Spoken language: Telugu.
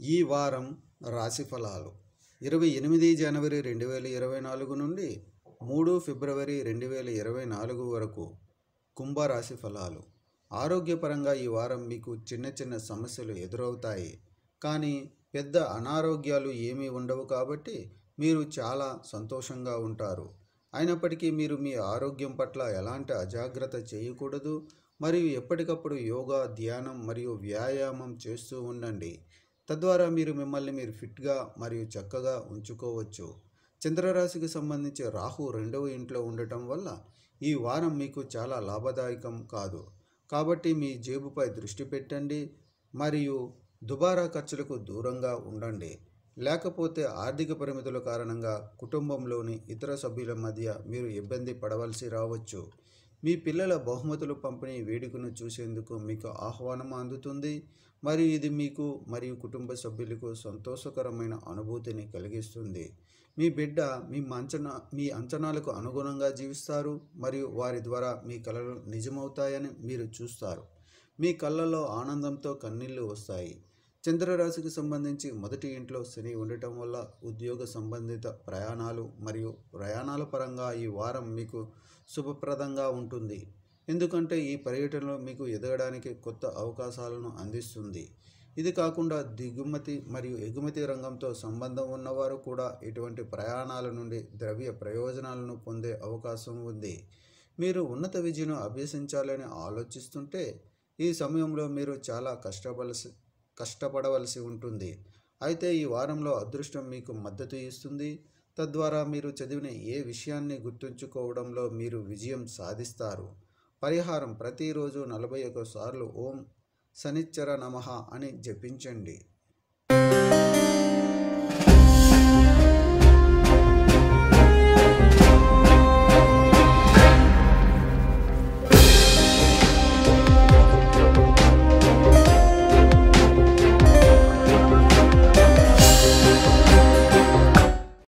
ఈ వారం రాశి ఫలాలు 28 జనవరి 2024 నుండి 3 ఫిబ్రవరి 2024 వరకు కుంభరాశి ఫలాలు. ఆరోగ్యపరంగా ఈ వారం మీకు చిన్న చిన్న సమస్యలు ఎదురవుతాయి, కానీ పెద్ద అనారోగ్యాలు ఏమీ ఉండవు కాబట్టి మీరు చాలా సంతోషంగా ఉంటారు. అయినప్పటికీ మీరు మీ ఆరోగ్యం పట్ల ఎలాంటి అజాగ్రత్త చేయకూడదు మరియు ఎప్పటికప్పుడు యోగా, ధ్యానం మరియు వ్యాయామం చేస్తూ ఉండండి. తద్వారా మీరు ఫిట్గా మరియు చక్కగా ఉంచుకోవచ్చు. చంద్రరాశికి సంబంధించి రాహు 2వ ఇంట్లో ఉండటం వల్ల ఈ వారం మీకు చాలా లాభదాయకం కాదు. కాబట్టి మీ జేబుపై దృష్టి పెట్టండి మరియు దుబారా ఖర్చులకు దూరంగా ఉండండి. లేకపోతే ఆర్థిక పరిమితుల కారణంగా కుటుంబంలోని ఇతర సభ్యుల మధ్య మీరు ఇబ్బంది పడవలసి రావచ్చు. మీ పిల్లల బహుమతులు పంపిణీ వేడుకను చూసేందుకు మీకు ఆహ్వానం అందుతుంది మరియు ఇది మీకు మరియు కుటుంబ సభ్యులకు సంతోషకరమైన అనుభూతిని కలిగిస్తుంది. మీ బిడ్డ మీ అంచనాలకు అనుగుణంగా జీవిస్తారు మరియు వారి ద్వారా మీ కలలు నిజమవుతాయని మీరు చూస్తారు. మీ కళ్ళలో ఆనందంతో కన్నీళ్లు వస్తాయి. చంద్రరాశికి సంబంధించి 1వ ఇంట్లో శని ఉండటం వల్ల ఉద్యోగ సంబంధిత ప్రయాణాలు మరియు ప్రయాణాల పరంగా ఈ వారం మీకు శుభప్రదంగా ఉంటుంది, ఎందుకంటే ఈ పర్యటనలో మీకు ఎదగడానికి కొత్త అవకాశాలను అందిస్తుంది. ఇది కాకుండా దిగుమతి మరియు ఎగుమతి రంగంతో సంబంధం ఉన్నవారు కూడా ఇటువంటి ప్రయాణాల నుండి ద్రవ్య ప్రయోజనాలను పొందే అవకాశం ఉంది. మీరు ఉన్నత విద్యను అభ్యసించాలని ఆలోచిస్తుంటే ఈ సమయంలో మీరు చాలా కష్టపడవలసి ఉంటుంది. అయితే ఈ వారంలో అదృష్టం మీకు మద్దతు ఇస్తుంది. తద్వారా మీరు చదివిన ఏ విషయాన్ని గుర్తుంచుకోవడంలో మీరు విజయం సాధిస్తారు. పరిహారం: ప్రతిరోజు 41 సార్లు ఓం శనిశ్చర నమః అని జపించండి.